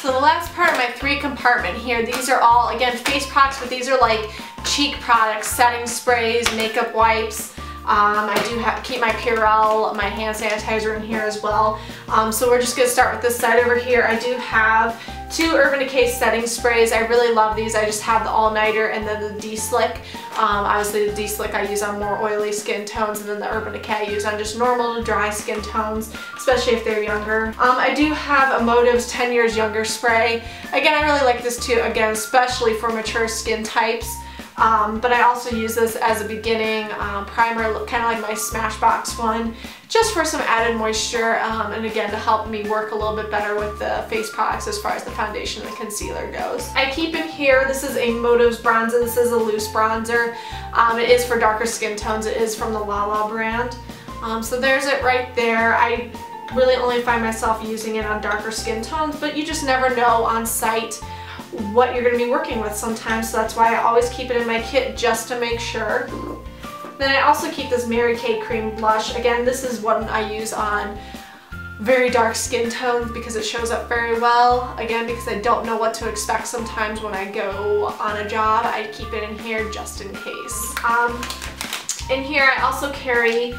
So the last part of my 3 compartment here, these are all, again, face products, but these are like cheek products, setting sprays, makeup wipes. I do keep my Purell, my hand sanitizer in here as well. So we're just going to start with this side over here. I do have 2 Urban Decay setting sprays. I really love these. I just have the All Nighter and then the D-Slick. Obviously the D-Slick I use on more oily skin tones, and then the Urban Decay I use on just normal to dry skin tones, especially if they're younger. I do have Emotive's 10 Years Younger spray. Again, I really like this too, again, especially for mature skin types. But I also use this as a beginning primer, kind of like my Smashbox one, just for some added moisture, and again to help me work a little bit better with the face products as far as the foundation and the concealer goes. I keep in here, this is a Emotive's bronzer. This is a loose bronzer. It is for darker skin tones. It is from the Lala brand. So there's it right there. I really only find myself using it on darker skin tones, but you just never know on site what you're going to be working with sometimes, so that's why I always keep it in my kit just to make sure. Then I also keep this Mary Kay cream blush. Again, this is one I use on very dark skin tones because it shows up very well. Again, because I don't know what to expect sometimes when I go on a job, I keep it in here just in case. In here I also carry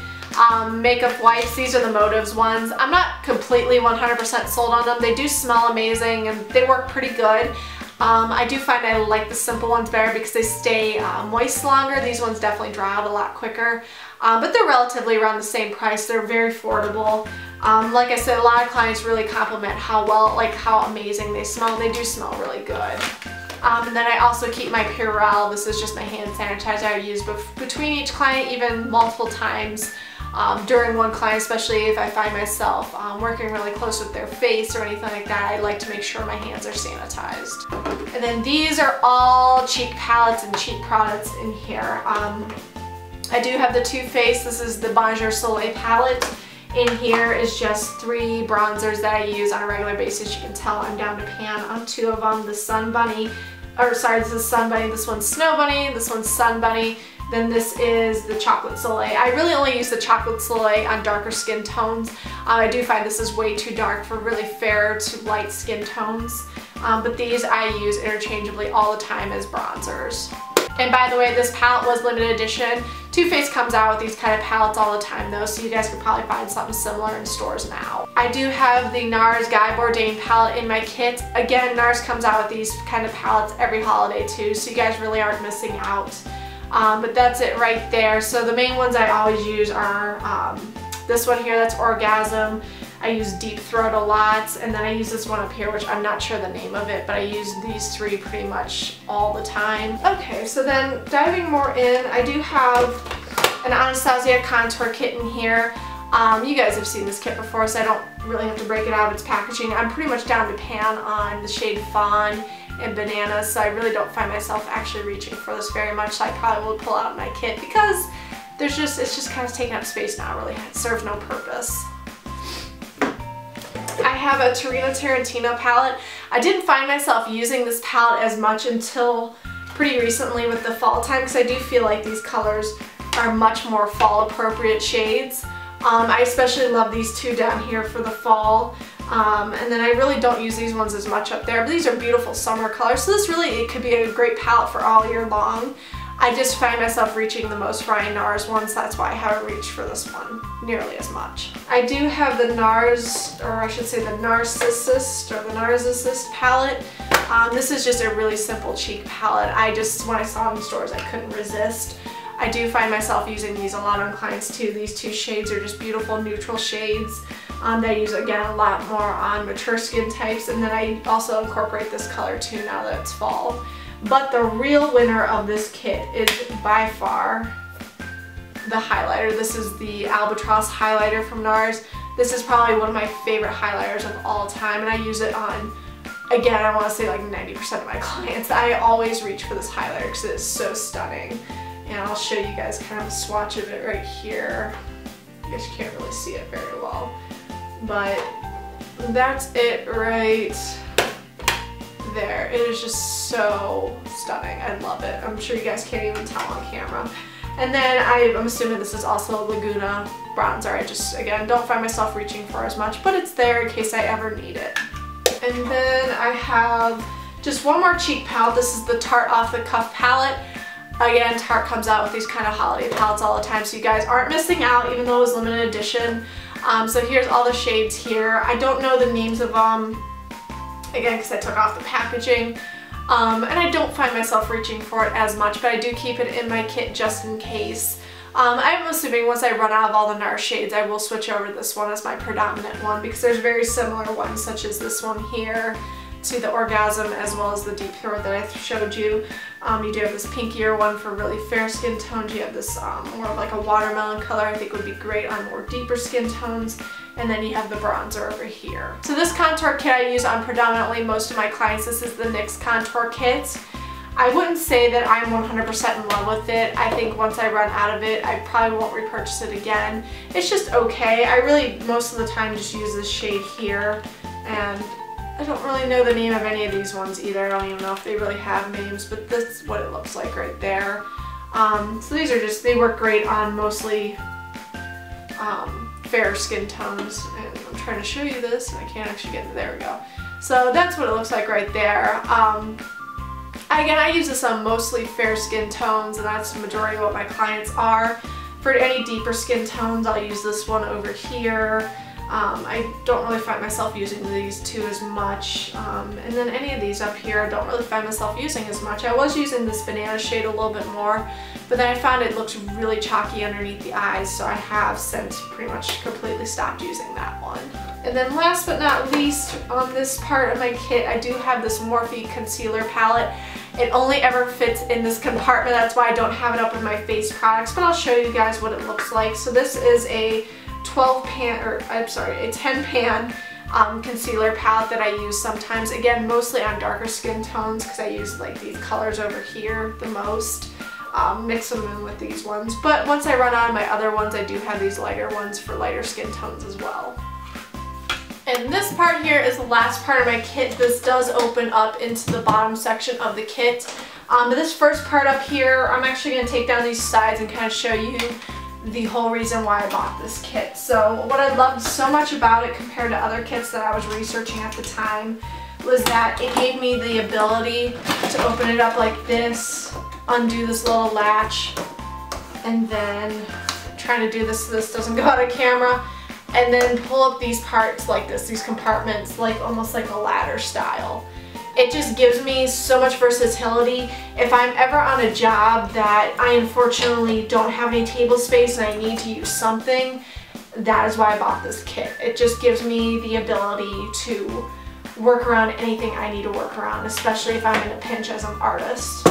makeup wipes. These are the Motives ones. I'm not completely 100% sold on them. They do smell amazing and they work pretty good. I do find I like the simple ones better because they stay moist longer. These ones definitely dry out a lot quicker, but they're relatively around the same price. They're very affordable. Like I said, a lot of clients really compliment how well, like how amazing they smell. They do smell really good. And then I also keep my Purell. This is just my hand sanitizer I use between each client, even multiple times. During one client, especially if I find myself working really close with their face or anything like that, I like to make sure my hands are sanitized. And then these are all cheek palettes and cheek products in here. I do have the Too Faced. This is the Bonjour Soleil palette. In here is just 3 bronzers that I use on a regular basis. You can tell I'm down to pan on 2 of them. The Sun Bunny, or sorry, this is Sun Bunny, this one's Snow Bunny, this one's Sun Bunny. Then this is the Chocolate Soleil. I really only use the Chocolate Soleil on darker skin tones. I do find this is way too dark for really fair to light skin tones. But these I use interchangeably all the time as bronzers. And by the way, this palette was limited edition. Too Faced comes out with these kind of palettes all the time though, so you guys could probably find something similar in stores now. I do have the NARS Guy Bourdain palette in my kit. Again, NARS comes out with these kind of palettes every holiday too, so you guys really aren't missing out. But that's it right there. So the main ones I always use are this one here, that's Orgasm. I use Deep Throat a lot, and then I use this one up here, which I'm not sure the name of it, but I use these 3 pretty much all the time. Okay, so then diving more in, I do have an Anastasia contour kit in here. You guys have seen this kit before, so I don't really have to break it out of its packaging. I'm pretty much down to pan on the shade Fawn and Bananas, so I really don't find myself actually reaching for this very much, so I probably will pull out my kit because it's just kind of taking up space now. Really, it serves no purpose. I have a Torino Tarantino palette. I didn't find myself using this palette as much until pretty recently with the fall time, because I do feel like these colors are much more fall appropriate shades. I especially love these 2 down here for the fall. And then I really don't use these ones as much up there, but these are beautiful summer colors, so this really, it could be a great palette for all year long. I just find myself reaching the most for my NARS ones, so that's why I haven't reached for this one nearly as much. I do have the NARS, or I should say the Narcissist, or the Narcissist palette. This is just a really simple cheek palette. When I saw it in stores, I couldn't resist. I do find myself using these a lot on clients too. These 2 shades are just beautiful neutral shades that I use again a lot more on mature skin types, and then I also incorporate this color too now that it's fall. But the real winner of this kit is by far the highlighter. This is the Albatross highlighter from NARS. This is probably one of my favorite highlighters of all time, and I use it on, again, I want to say like 90% of my clients. I always reach for this highlighter because it is so stunning. And I'll show you guys kind of a swatch of it right here. You guys can't really see it very well, but that's it right there. It is just so stunning. I love it. I'm sure you guys can't even tell on camera. And then I'm assuming this is also a Laguna bronzer. I just, again, don't find myself reaching for as much, but it's there in case I ever need it. And then I have just one more cheek palette. This is the Tarte Off the Cuff palette. Again, Tarte comes out with these kind of holiday palettes all the time, so you guys aren't missing out, even though it was limited edition. So here's all the shades here. I don't know the names of them, again, because I took off the packaging. And I don't find myself reaching for it as much, but I do keep it in my kit just in case. I'm assuming once I run out of all the NARS shades, I will switch over to this one as my predominant one, because there's very similar ones, such as this one here, to the Orgasm, as well as the Deep Throat that I showed you. You do have this pinkier one for really fair skin tones. You have this more of like a watermelon color, I think would be great on more deeper skin tones. And then you have the bronzer over here. So this contour kit I use on predominantly most of my clients. This is the NYX contour kit. I wouldn't say that I'm 100% in love with it. I think once I run out of it, I probably won't repurchase it again. It's just okay. I really, most of the time, just use this shade here. And I don't really know the name of any of these ones either. I don't even know if they really have names, but this is what it looks like right there. So these are just, they work great on mostly fair skin tones. And I'm trying to show you this, and I can't actually get it. There we go. So that's what it looks like right there. Again, I use this on mostly fair skin tones, and that's the majority of what my clients are. For any deeper skin tones, I'll use this one over here. I don't really find myself using these two as much, and then any of these up here I don't really find myself using as much. I was using this banana shade a little bit more, but then I found it looks really chalky underneath the eyes, so I have since pretty much completely stopped using that one. And then last but not least, on this part of my kit, I do have this Morphe concealer palette. It only ever fits in this compartment, that's why I don't have it up with my face products, but I'll show you guys what it looks like. So this is a 10 pan concealer palette that I use sometimes, again mostly on darker skin tones, because I use like these colors over here the most, mix them in with these ones, but once I run out of my other ones, I do have these lighter ones for lighter skin tones as well. And this part here is the last part of my kit. This does open up into the bottom section of the kit, but this first part up here, I'm actually going to take down these sides and kind of show you the whole reason why I bought this kit. So what I loved so much about it compared to other kits that I was researching at the time was that it gave me the ability to open it up like this, undo this little latch, and then trying to do this so this doesn't go out of camera, and then pull up these parts like this, these compartments, like almost like a ladder style. It just gives me so much versatility. If I'm ever on a job that I unfortunately don't have any table space and I need to use something, that is why I bought this kit. It just gives me the ability to work around anything I need to work around, especially if I'm in a pinch as an artist.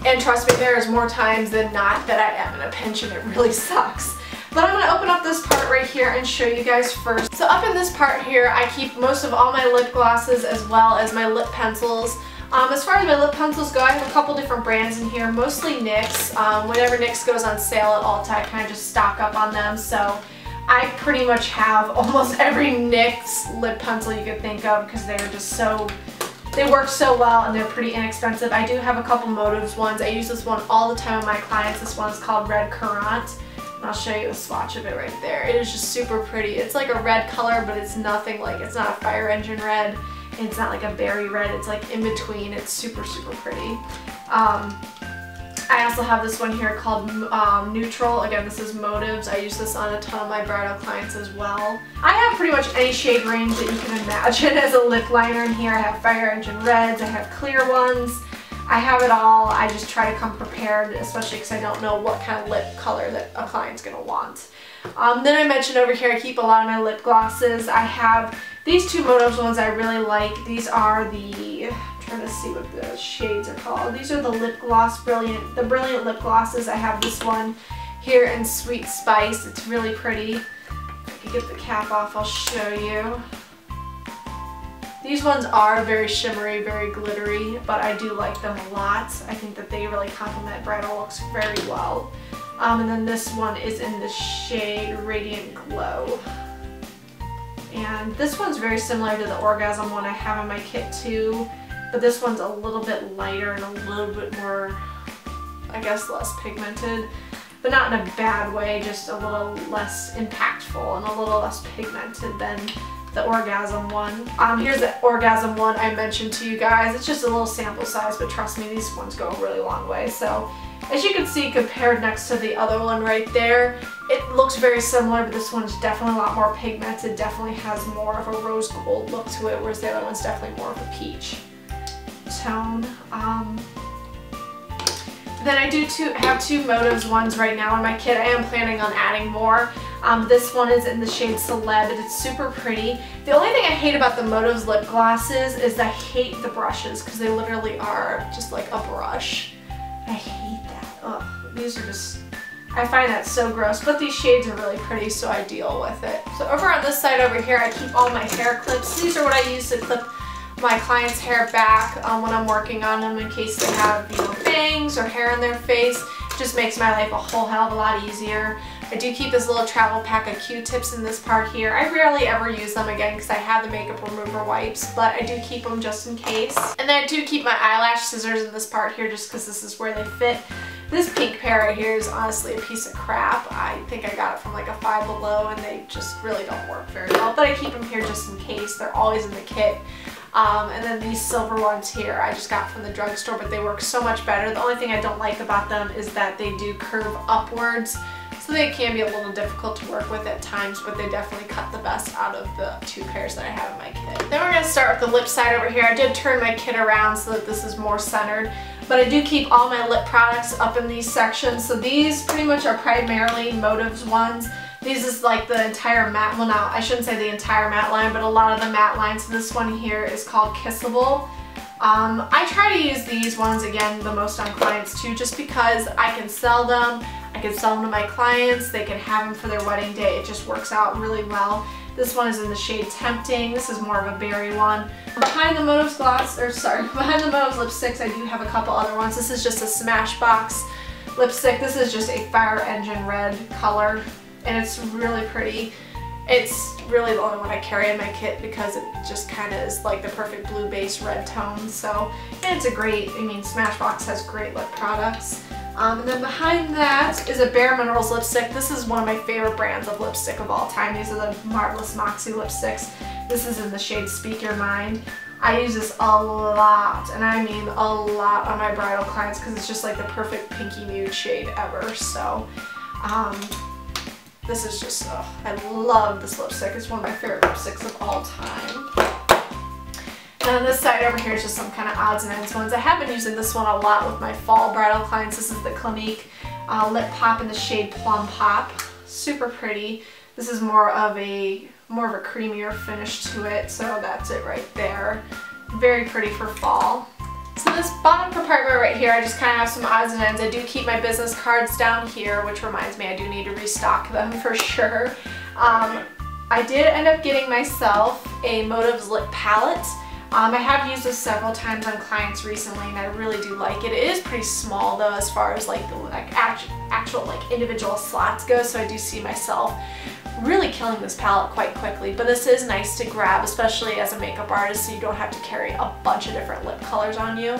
And trust me, there is more times than not that I am in a pinch and it really sucks. But I'm going to open up this part right here and show you guys first. So up in this part here, I keep most of all my lip glosses as well as my lip pencils. As far as my lip pencils go, I have a couple different brands in here, mostly NYX. Whenever NYX goes on sale at Ulta, I kind of just stock up on them. So I pretty much have almost every NYX lip pencil you could think of, because they're just so, they work so well and they're pretty inexpensive. I do have a couple Motives ones. I use this one all the time with my clients. This one is called Red Courant. And I'll show you a swatch of it right there. It is just super pretty. It's like a red color, but it's nothing like, it's not a fire engine red. And it's not like a berry red. It's like in between. It's super, super pretty. I also have this one here called Neutral. Again, this is Motives. I use this on a ton of my bridal clients as well. I have pretty much any shade range that you can imagine as a lip liner in here. I have fire engine reds. I have clear ones. I have it all. I just try to come prepared, especially because I don't know what kind of lip color that a client's going to want. Then I mentioned over here I keep a lot of my lip glosses. I have these two Motives ones I really like. These are the, I'm trying to see what the shades are called. These are the lip gloss Brilliant lip glosses. I have this one here in Sweet Spice. It's really pretty. If I can get the cap off, I'll show you. These ones are very shimmery, very glittery, but I do like them a lot. I think that they really complement bridal looks very well. And then this one is in the shade Radiant Glow. And this one's very similar to the Orgasm one I have in my kit too, but this one's a little bit lighter and a little bit more, I guess, less pigmented. But not in a bad way, just a little less impactful and a little less pigmented than the Orgasm one. Here's the Orgasm one I mentioned to you guys. It's just a little sample size, but trust me, these ones go a really long way. So as you can see, compared next to the other one right there, it looks very similar, but this one's definitely a lot more pigmented, definitely has more of a rose gold look to it, whereas the other one's definitely more of a peach tone. Then I do have two Motives ones right now in my kit. I am planning on adding more. This one is in the shade Celeb, and it's super pretty. The only thing I hate about the Motives lip glosses is I hate the brushes, because they literally are just like a brush. I hate that. Ugh, these are just, I find that so gross, but these shades are really pretty, so I deal with it. So over on this side over here, I keep all my hair clips. These are what I use to clip my client's hair back when I'm working on them, in case they have, you know, bangs or hair in their face. It just makes my life a whole hell of a lot easier. I do keep this little travel pack of Q-tips in this part here. I rarely ever use them again because I have the makeup remover wipes, but I do keep them just in case. And then I do keep my eyelash scissors in this part here just because this is where they fit. This pink pair right here is honestly a piece of crap. I think I got it from like a Five Below, and they just really don't work very well, but I keep them here just in case. They're always in the kit. And then these silver ones here I just got from the drugstore, but they work so much better. The only thing I don't like about them is that they do curve upwards, so they can be a little difficult to work with at times, but they definitely cut the best out of the two pairs that I have in my kit. Then we're going to start with the lip side over here. I did turn my kit around so that this is more centered, but I do keep all my lip products up in these sections. So these pretty much are primarily Motives ones. These is like the entire matte, well now I shouldn't say the entire matte line, but a lot of the matte lines. So this one here is called Kissable. I try to use these ones again the most on clients too, just because I can sell them. I can sell them to my clients. They can have them for their wedding day. It just works out really well. This one is in the shade Tempting. This is more of a berry one. Behind the Motives behind the Motives lipsticks, I do have a couple other ones. This is just a Smashbox lipstick. This is just a Fire Engine red color, and it's really pretty. It's really the only one I carry in my kit because it just kind of is like the perfect blue base red tone. So, and it's a great, I mean, Smashbox has great lip products. And then behind that is a Bare Minerals lipstick. This is one of my favorite brands of lipstick of all time. These are the Marvelous Moxie lipsticks. This is in the shade Speak Your Mind. I use this a lot, and I mean a lot, on my bridal clients because it's just like the perfect pinky nude shade ever. So, this is just, I love this lipstick. It's one of my favorite lipsticks of all time. And on this side over here is just some kind of odds and ends ones. I have been using this one a lot with my fall bridal clients. This is the Clinique Lip Pop in the shade Plum Pop. Super pretty. This is more of a creamier finish to it, so that's it right there. Very pretty for fall. So this bottom compartment right here, I just kind of have some odds and ends. I do keep my business cards down here, which reminds me I do need to restock them for sure. I did end up getting myself a Motives lip palette. I have used this several times on clients recently, and I really do like it. It is pretty small though, as far as like the actual like individual slots go, so I do see myself really killing this palette quite quickly. But this is nice to grab, especially as a makeup artist, so you don't have to carry a bunch of different lip colors on you.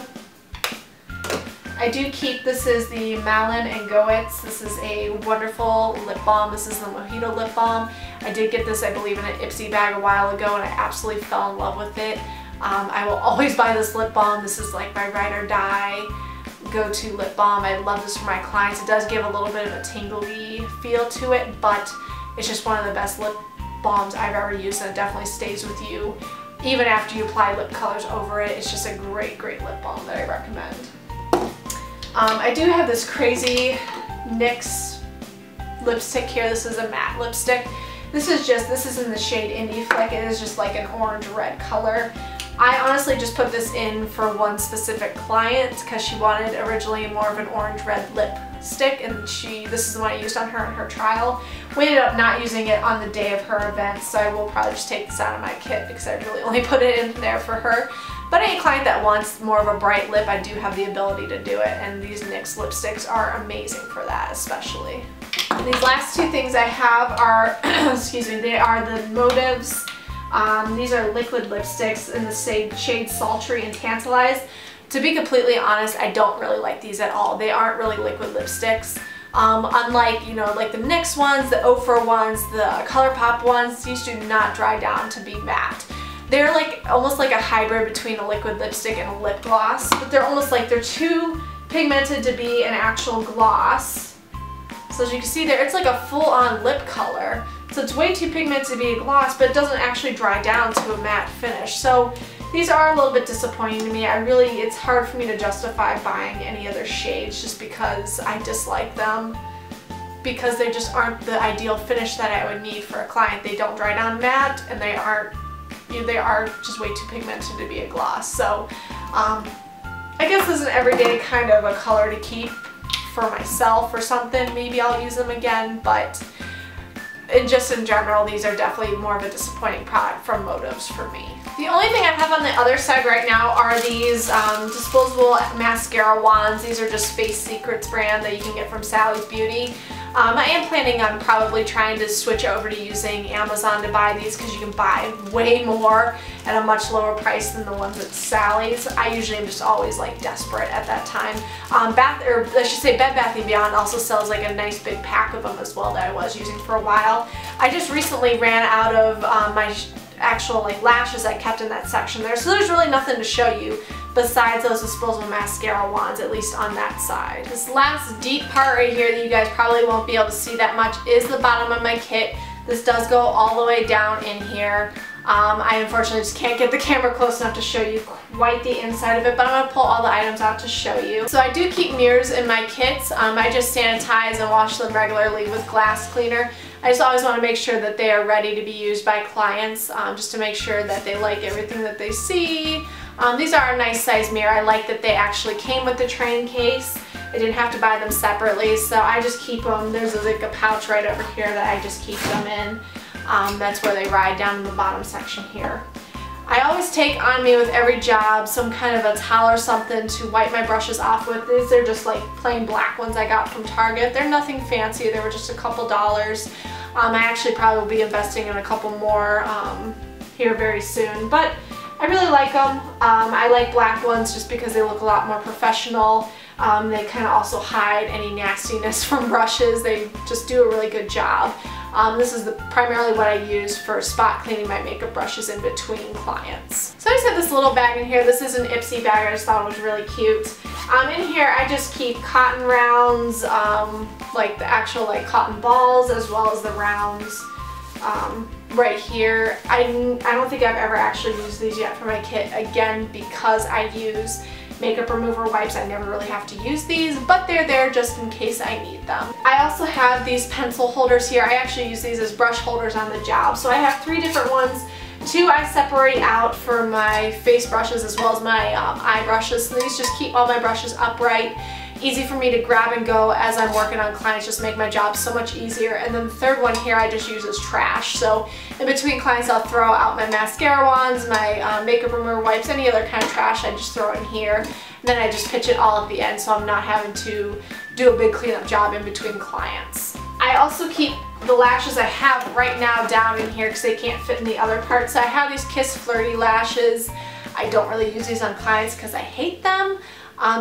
I do keep, this is the Malin and Goetz. This is a wonderful lip balm. This is the Mojito lip balm. I did get this, I believe, in an Ipsy bag a while ago, and I absolutely fell in love with it. I will always buy this lip balm. This is like my ride or die go-to lip balm. I love this for my clients. It does give a little bit of a tingly feel to it, but it's just one of the best lip balms I've ever used, and it definitely stays with you even after you apply lip colors over it. It's just a great, great lip balm that I recommend. I do have this crazy NYX lipstick here. This is a matte lipstick. This is in the shade Indie Flick. It is just like an orange-red color. I honestly just put this in for one specific client because she wanted originally more of an orange-red lipstick, and this is the one I used on her in her trial. We ended up not using it on the day of her event, so I will probably just take this out of my kit because I really only put it in there for her. But any client that wants more of a bright lip, I do have the ability to do it, and these NYX lipsticks are amazing for that especially. These last two things I have are, excuse me, they are the Motives. These are liquid lipsticks in the shade Sultry and Tantalize. To be completely honest, I don't really like these at all. They aren't really liquid lipsticks. Unlike, you know, like the NYX ones, the Ofra ones, the ColourPop ones, these do not dry down to be matte. They're like almost like a hybrid between a liquid lipstick and a lip gloss, but they're almost like they're too pigmented to be an actual gloss. So as you can see there, it's like a full-on lip color. So it's way too pigmented to be a gloss, but it doesn't actually dry down to a matte finish. So these are a little bit disappointing to me. It's hard for me to justify buying any other shades just because I dislike them, because they just aren't the ideal finish that I would need for a client. They don't dry down matte, and they are just way too pigmented to be a gloss. So I guess this is an everyday kind of a color to keep for myself or something. Maybe I'll use them again, but just in general, these are definitely more of a disappointing product from Motives for me. The only thing I have on the other side right now are these disposable mascara wands. These are just Face Secrets brand that you can get from Sally's Beauty. I am planning on probably trying to switch over to using Amazon to buy these because you can buy way more at a much lower price than the ones at Sally's. I usually am just always like desperate at that time. Bed Bath & Beyond also sells like a nice big pack of them as well that I was using for a while. I just recently ran out of my actual like lashes I kept in that section there, so there's really nothing to show you besides those disposable mascara wands, at least on that side. This last deep part right here that you guys probably won't be able to see that much is the bottom of my kit. This does go all the way down in here. I unfortunately just can't get the camera close enough to show you quite the inside of it, but I'm going to pull all the items out to show you. So I do keep mirrors in my kits. I just sanitize and wash them regularly with glass cleaner. I just always want to make sure that they are ready to be used by clients, just to make sure that they like everything that they see. These are a nice size mirror. I like that they actually came with the train case. I didn't have to buy them separately, so I just keep them. There's like a pouch right over here that I just keep them in. That's where they ride down in the bottom section here. I always take on me with every job some kind of a towel or something to wipe my brushes off with. These are just like plain black ones I got from Target. They're nothing fancy. They were just a couple dollars. I actually probably will be investing in a couple more here very soon, but I really like them. I like black ones just because they look a lot more professional. They kind of also hide any nastiness from brushes. They just do a really good job. This is primarily what I use for spot cleaning my makeup brushes in between clients. So I just have this little bag in here. This is an Ipsy bag. I just thought it was really cute. In here I just keep cotton rounds, like the actual like cotton balls, as well as the rounds right here. I don't think I've ever actually used these yet for my kit, again because I use makeup remover wipes. I never really have to use these, but they're there just in case I need them. I also have these pencil holders here. I actually use these as brush holders on the job. So I have 3 different ones. 2 I separate out for my face brushes as well as my eye brushes. So these just keep all my brushes upright. Easy for me to grab and go as I'm working on clients, just make my job so much easier. And then the 3rd one here I just use as trash. So in between clients I'll throw out my mascara wands, my makeup remover wipes, any other kind of trash I just throw in here. And then I just pitch it all at the end so I'm not having to do a big cleanup job in between clients. I also keep the lashes I have right now down in here because they can't fit in the other parts. So I have these Kiss Flirty lashes. I don't really use these on clients because I hate them.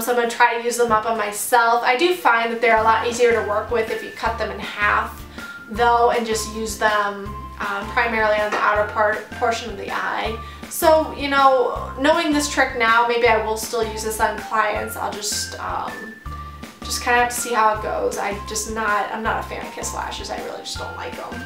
So I'm going to try to use them up on myself. I do find that they're a lot easier to work with if you cut them in half though and just use them primarily on the outer portion of the eye. So, you know, knowing this trick now, maybe I will still use this on clients. I'll just kind of have to see how it goes. I'm not a fan of Kiss lashes. I really just don't like them.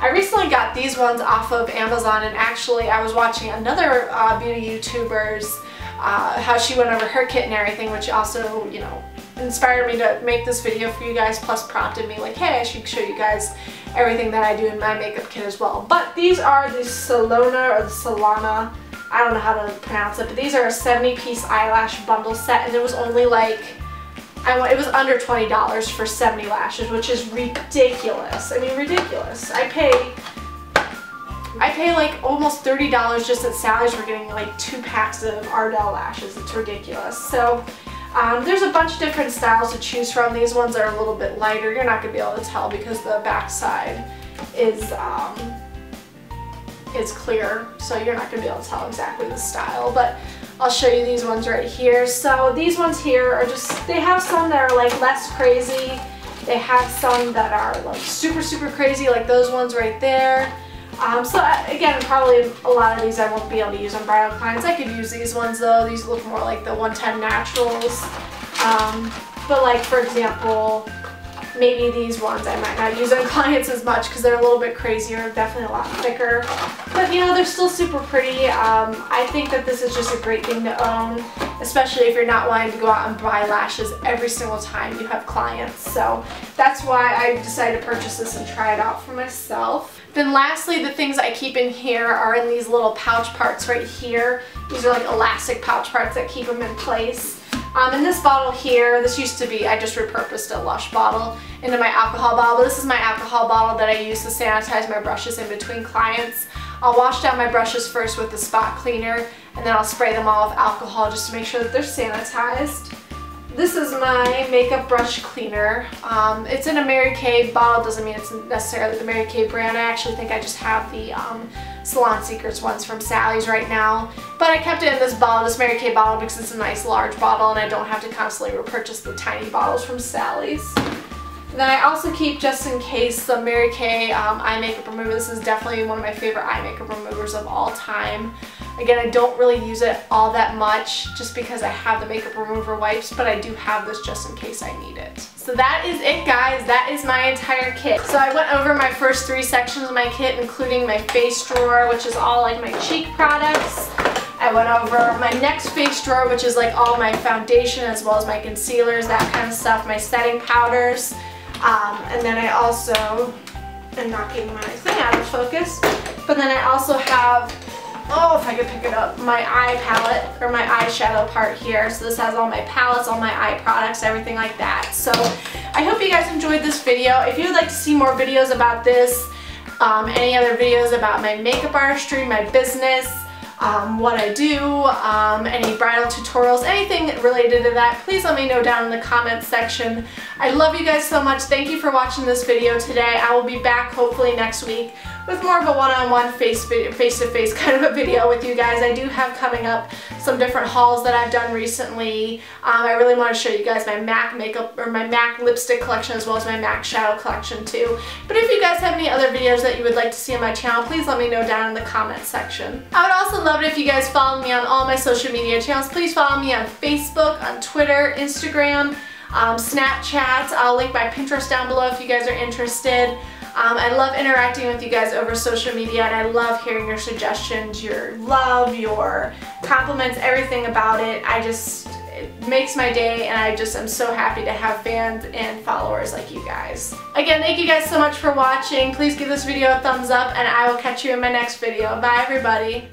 I recently got these ones off of Amazon, and actually I was watching another beauty YouTuber's how she went over her kit and everything, which also, you know, inspired me to make this video for you guys, plus prompted me like, hey, I should show you guys everything that I do in my makeup kit as well. But these are the Solana, I don't know how to pronounce it, but these are a 70-piece eyelash bundle set, and it was only like, it was under $20 for 70 lashes, which is ridiculous. I mean, ridiculous. I pay like almost $30 just at Sally's for getting like 2 packs of Ardell lashes. It's ridiculous. So there's a bunch of different styles to choose from. These ones are a little bit lighter. You're not going to be able to tell because the back side is clear, so you're not going to be able to tell exactly the style, but I'll show you these ones right here. So these ones here are just, they have some that are like less crazy They have some that are like super crazy, like those ones right there. So again, probably a lot of these I won't be able to use on bridal clients. I could use these ones though. These look more like the 110 Naturals. But like for example, maybe these ones I might not use on clients as much because they're a little bit crazier, definitely a lot thicker. But you know, they're still super pretty. I think that this is just a great thing to own, especially if you're not wanting to go out and buy lashes every single time you have clients. So that's why I decided to purchase this and try it out for myself. Then lastly, the things I keep in here are in these little pouch parts right here. These are like elastic pouch parts that keep them in place. In this bottle here, this used to be, I just repurposed a Lush bottle into my alcohol bottle. This is my alcohol bottle that I use to sanitize my brushes in between clients. I'll wash down my brushes first with the spot cleaner, and then I'll spray them all with alcohol just to make sure that they're sanitized. This is my makeup brush cleaner. It's in a Mary Kay bottle. Doesn't mean it's necessarily the Mary Kay brand. I actually think I just have the Salon Secrets ones from Sally's right now. But I kept it in this bottle, this Mary Kay bottle, because it's a nice large bottle and I don't have to constantly repurchase the tiny bottles from Sally's. And then I also keep, just in case, some Mary Kay eye makeup remover. This is definitely one of my favorite eye makeup removers of all time. Again, I don't really use it all that much just because I have the makeup remover wipes, but I do have this just in case I need it. So that is it, guys. That is my entire kit. So I went over my first 3 sections of my kit, including my face drawer, which is all like my cheek products. I went over my next face drawer, which is like all my foundation as well as my concealers, that kind of stuff, my setting powders. And then I also am knocking my thing out of focus. But then I also have, oh, if I could pick it up, my eye palette, or my eyeshadow part here. So this has all my palettes, all my eye products, everything like that. So I hope you guys enjoyed this video. If you would like to see more videos about this, any other videos about my makeup artistry, my business, what I do, any bridal tutorials, anything related to that, please let me know down in the comments section. I love you guys so much. Thank you for watching this video today. I will be back hopefully next week with more of a one-on-one face-to-face kind of a video with you guys. I do have coming up some different hauls that I've done recently. I really want to show you guys my MAC makeup, or my MAC lipstick collection, as well as my MAC shadow collection too. But if you guys have any other videos that you would like to see on my channel, please let me know down in the comments section. I would also love it if you guys follow me on all my social media channels. Please follow me on Facebook, on Twitter, Instagram, Snapchat. I'll link my Pinterest down below if you guys are interested. I love interacting with you guys over social media, and I love hearing your suggestions, your love, your compliments, everything about it. It makes my day, and I just am so happy to have fans and followers like you guys. Again, thank you guys so much for watching. Please give this video a thumbs up, and I will catch you in my next video. Bye, everybody.